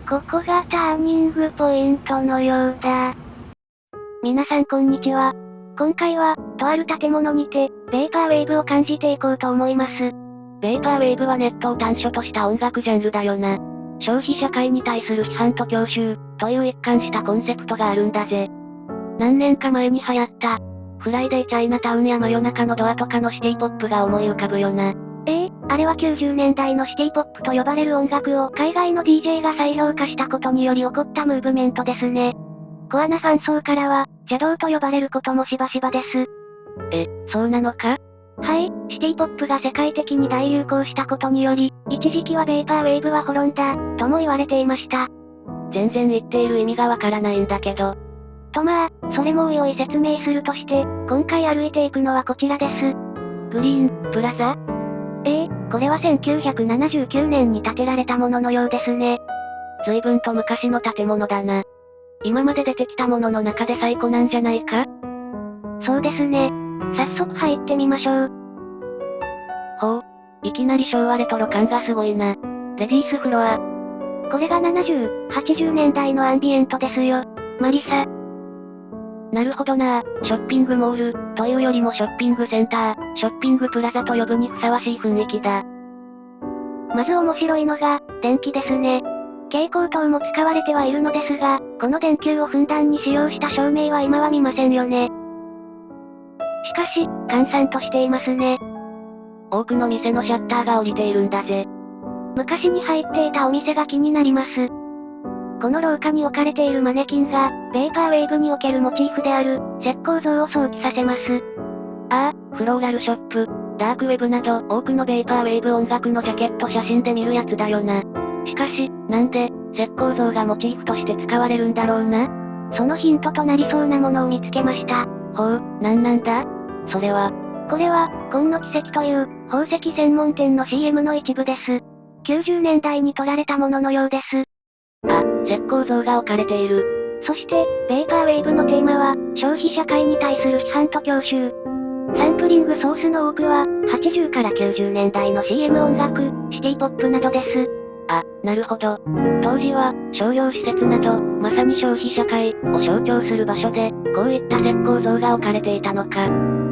ここがターニングポイントのようだ。皆さんこんにちは。今回は、とある建物にて、ベーパーウェーブを感じていこうと思います。ベーパーウェーブはネットを短所とした音楽ジャンルだよな。消費社会に対する批判と郷愁、という一貫したコンセプトがあるんだぜ。何年か前に流行った、フライデーチャイナタウンや真夜中のドアとかのシティポップが思い浮かぶよな。あれは90年代のシティポップと呼ばれる音楽を海外の DJ が再評価したことにより起こったムーブメントですね。コアなファン層からは、邪道と呼ばれることもしばしばです。そうなのか？はい、シティポップが世界的に大流行したことにより、一時期はベーパーウェーブは滅んだ、とも言われていました。全然言っている意味がわからないんだけど。それもおいおい説明するとして、今回歩いていくのはこちらです。グリーン、プラザ？これは1979年に建てられたもののようですね。随分と昔の建物だな。今まで出てきたものの中で最古なんじゃないか？そうですね。早速入ってみましょう。ほう。いきなり昭和レトロ感がすごいな。レディースフロア。これが70、80年代のアンビエントですよ。マリサ。なるほどな。ショッピングモール、というよりもショッピングセンター、ショッピングプラザと呼ぶにふさわしい雰囲気だ。まず面白いのが、電気ですね。蛍光灯も使われてはいるのですが、この電球をふんだんに使用した照明は今は見ませんよね。しかし、閑散としていますね。多くの店のシャッターが降りているんだぜ。昔に入っていたお店が気になります。この廊下に置かれているマネキンが、ベーパーウェーブにおけるモチーフである、石膏像を想起させます。フローラルショップ、ダークウェブなど多くのベーパーウェーブ音楽のジャケット写真で見るやつだよな。しかし、なんで、石膏像がモチーフとして使われるんだろうな。そのヒントとなりそうなものを見つけました。ほう、なんだ？それは。これは、今の奇跡という、宝石専門店の CM の一部です。90年代に撮られたもののようです。石膏像が置かれている。そして、ベーパーウェーブのテーマは、消費社会に対する批判と郷愁。サンプリングソースの多くは、80から90年代の CM 音楽、シティポップなどです。なるほど。当時は、商業施設など、まさに消費社会を象徴する場所で、こういった石膏像が置かれていたのか。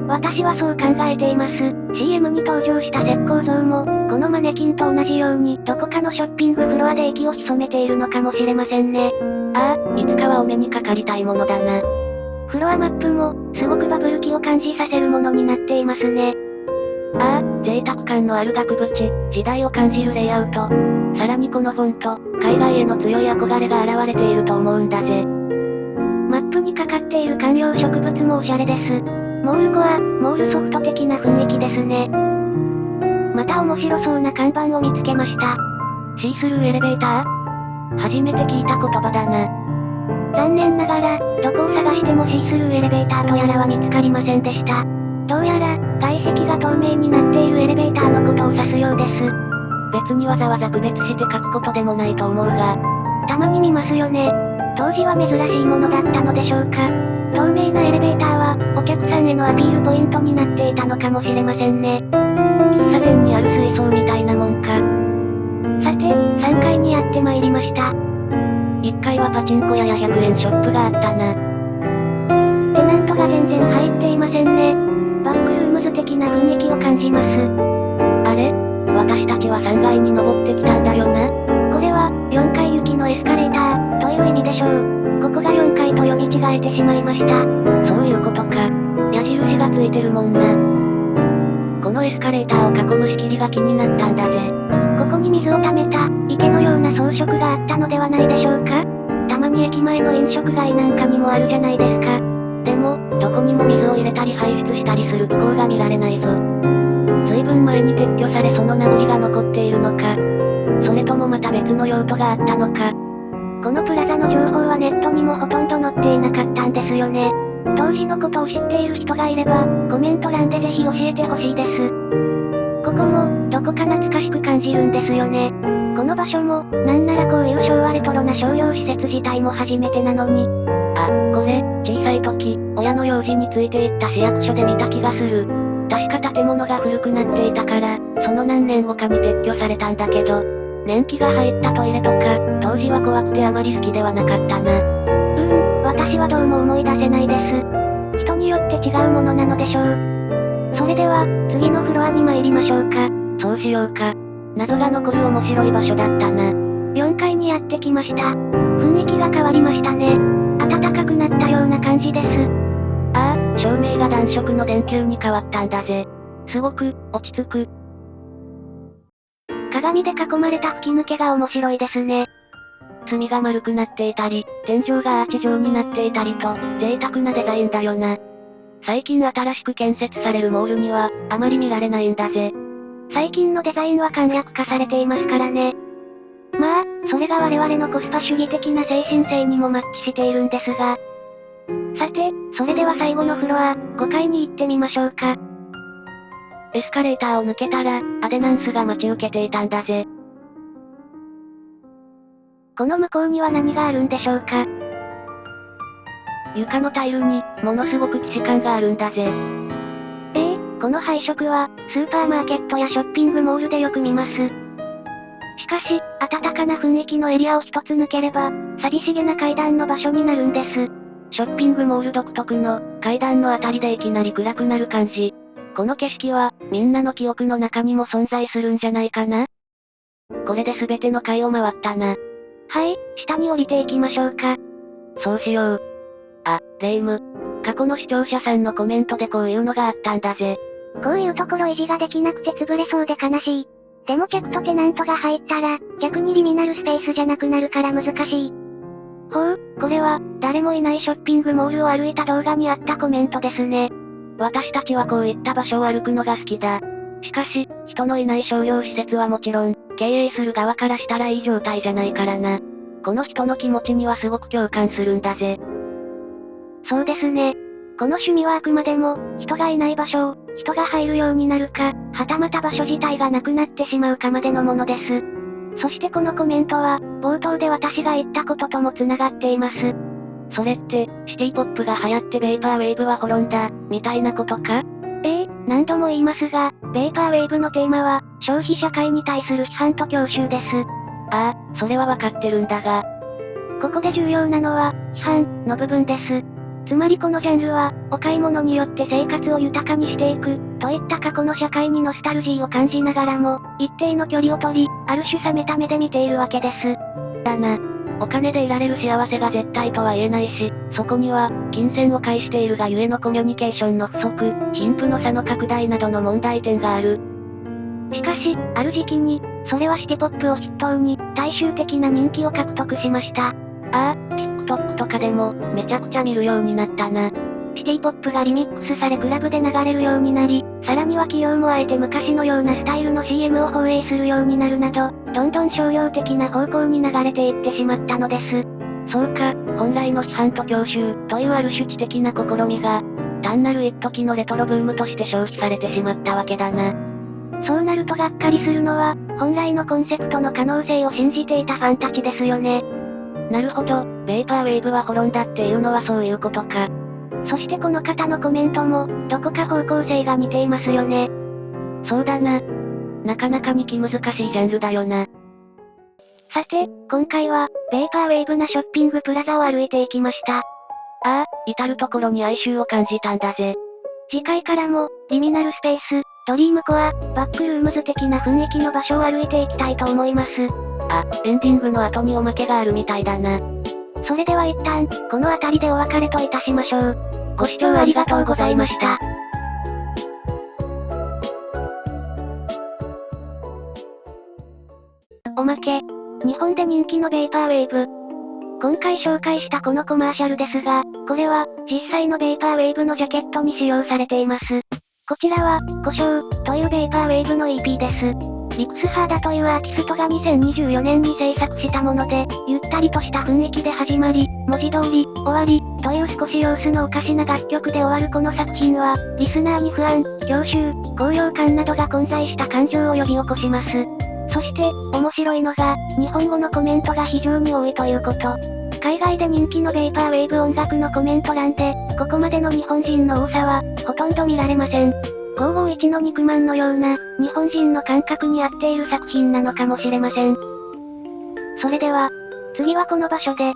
私はそう考えています。CM に登場した石膏像も、このマネキンと同じように、どこかのショッピングフロアで息を潜めているのかもしれませんね。いつかはお目にかかりたいものだな。フロアマップも、すごくバブル期を感じさせるものになっていますね。贅沢感のある額縁、時代を感じるレイアウト。さらにこのフォント、海外への強い憧れが現れていると思うんだぜ。マップにかかっている観葉植物もおしゃれです。モールコア、モールソフト的な雰囲気ですね。また面白そうな看板を見つけました。シースルーエレベーター？初めて聞いた言葉だな。残念ながら、どこを探してもシースルーエレベーターとやらは見つかりませんでした。どうやら、外壁が透明になっているエレベーターのことを指すようです。別にわざわざ区別して書くことでもないと思うが。たまに見ますよね。当時は珍しいものだったのでしょうか。透明なエレベーターは、お客さんへのアピールポイントになっていたのかもしれませんね。喫茶店にある水槽みたいなもんか。さて、3階にやってまいりました。1階はパチンコ屋や100円ショップがあったな。テナントが全然入っていませんね。バックルームズ的な雰囲気を感じます。あれ？私たちは3階に登ってきたんだよな。これは、4階行きのエスカレーター、という意味でしょう。ここが4階と読み違えてしまいました。そういうことか。矢印がついてるもんな。このエスカレーターを囲む仕切りが気になったんだぜ。ここに水を溜めた、池のような装飾があったのではないでしょうか。たまに駅前の飲食街なんかにもあるじゃないですか。でも、どこにも水を入れたり排出したりする機構が見られないぞ。随分前に撤去されその名残が残っているのか。それともまた別の用途があったのか。このプラザの情報はネットにもほとんど載っていなかったんですよね。当時のことを知っている人がいれば、コメント欄でぜひ教えてほしいです。ここも、どこか懐かしく感じるんですよね。この場所も、なんならこういう昭和レトロな商業施設自体も初めてなのに。これ、小さい時、親の用事について行った市役所で見た気がする。確か建物が古くなっていたから、その何年後かに撤去されたんだけど。年季が入ったトイレとか、当時は怖くてあまり好きではなかったな。私はどうも思い出せないです。人によって違うものなのでしょう。それでは、次のフロアに参りましょうか。そうしようか。謎が残る面白い場所だったな。4階にやってきました。雰囲気が変わりましたね。暖かくなったような感じです。ああ、照明が暖色の電球に変わったんだぜ。すごく、落ち着く。鏡で囲まれた吹き抜けが面白いですね。隅が丸くなっていたり、天井がアーチ状になっていたりと、贅沢なデザインだよな。最近新しく建設されるモールには、あまり見られないんだぜ。最近のデザインは簡略化されていますからね。まあ、それが我々のコスパ主義的な精神性にもマッチしているんですが。さて、それでは最後のフロア、5階に行ってみましょうか。エスカレーターを抜けたら、アデナンスが待ち受けていたんだぜ。この向こうには何があるんでしょうか。床のタイルに、ものすごく既視感があるんだぜ。この配色は、スーパーマーケットやショッピングモールでよく見ます。しかし、暖かな雰囲気のエリアを一つ抜ければ、寂しげな階段の場所になるんです。ショッピングモール独特の、階段のあたりでいきなり暗くなる感じ。この景色は、みんなの記憶の中にも存在するんじゃないかな。これで全ての階を回ったな。はい、下に降りていきましょうか。そうしよう。あ、レイム。過去の視聴者さんのコメントでこういうのがあったんだぜ。こういうところ維持ができなくて潰れそうで悲しい。でも客とテナントが入ったら、逆にリミナルスペースじゃなくなるから難しい。ほう、これは、誰もいないショッピングモールを歩いた動画にあったコメントですね。私たちはこういった場所を歩くのが好きだ。しかし、人のいない商業施設はもちろん、経営する側からしたらいい状態じゃないからな。この人の気持ちにはすごく共感するんだぜ。そうですね。この趣味はあくまでも、人がいない場所を、人が入るようになるか、はたまた場所自体がなくなってしまうかまでのものです。そしてこのコメントは、冒頭で私が言ったこととも繋がっています。それって、シティポップが流行ってベイパーウェーブは滅んだ、みたいなことか？何度も言いますが、ベイパーウェーブのテーマは、消費社会に対する批判と郷愁です。ああ、それはわかってるんだが。ここで重要なのは、批判の部分です。つまりこのジャンルは、お買い物によって生活を豊かにしていく、といった過去の社会にノスタルジーを感じながらも、一定の距離を取り、ある種冷めた目で見ているわけです。だな。お金で得られる幸せが絶対とは言えないし、そこには、金銭を介しているがゆえのコミュニケーションの不足、貧富の差の拡大などの問題点がある。しかし、ある時期に、それはシティポップを筆頭に、大衆的な人気を獲得しました。ああ、TikTok とかでも、めちゃくちゃ見るようになったな。シティポップがリミックスされクラブで流れるようになり、さらには企業もあえて昔のようなスタイルの CM を放映するようになるなど、どんどん商業的な方向に流れていってしまったのです。そうか、本来の批判と郷愁、というある種知的な試みが、単なる一時のレトロブームとして消費されてしまったわけだな。そうなるとがっかりするのは、本来のコンセプトの可能性を信じていたファンたちですよね。なるほど、ベイパーウェーブは滅んだっていうのはそういうことか。そしてこの方のコメントも、どこか方向性が似ていますよね。そうだな。なかなかに気難しいジャンルだよな。さて、今回は、ベイパーウェーブなショッピングプラザを歩いていきました。ああ、至るところに哀愁を感じたんだぜ。次回からも、リミナルスペース、ドリームコア、バックルームズ的な雰囲気の場所を歩いていきたいと思います。あ、エンディングの後におまけがあるみたいだな。それでは一旦、この辺りでお別れといたしましょう。ご視聴ありがとうございました。おまけ。日本で人気のベイパーウェーブ。今回紹介したこのコマーシャルですが、これは、実際のベイパーウェーブのジャケットに使用されています。こちらは、故障、というベイパーウェーブの EP です。リクスハーダというアーティストが2024年に制作したもので、ゆったりとした雰囲気で始まり、文字通り、終わり、という少し様子のおかしな楽曲で終わるこの作品は、リスナーに不安、郷愁、高揚感などが混在した感情を呼び起こします。そして、面白いのが、日本語のコメントが非常に多いということ。海外で人気のベイパーウェーブ音楽のコメント欄で、ここまでの日本人の多さは、ほとんど見られません。551の肉まんのような、日本人の感覚に合っている作品なのかもしれません。それでは、次はこの場所で。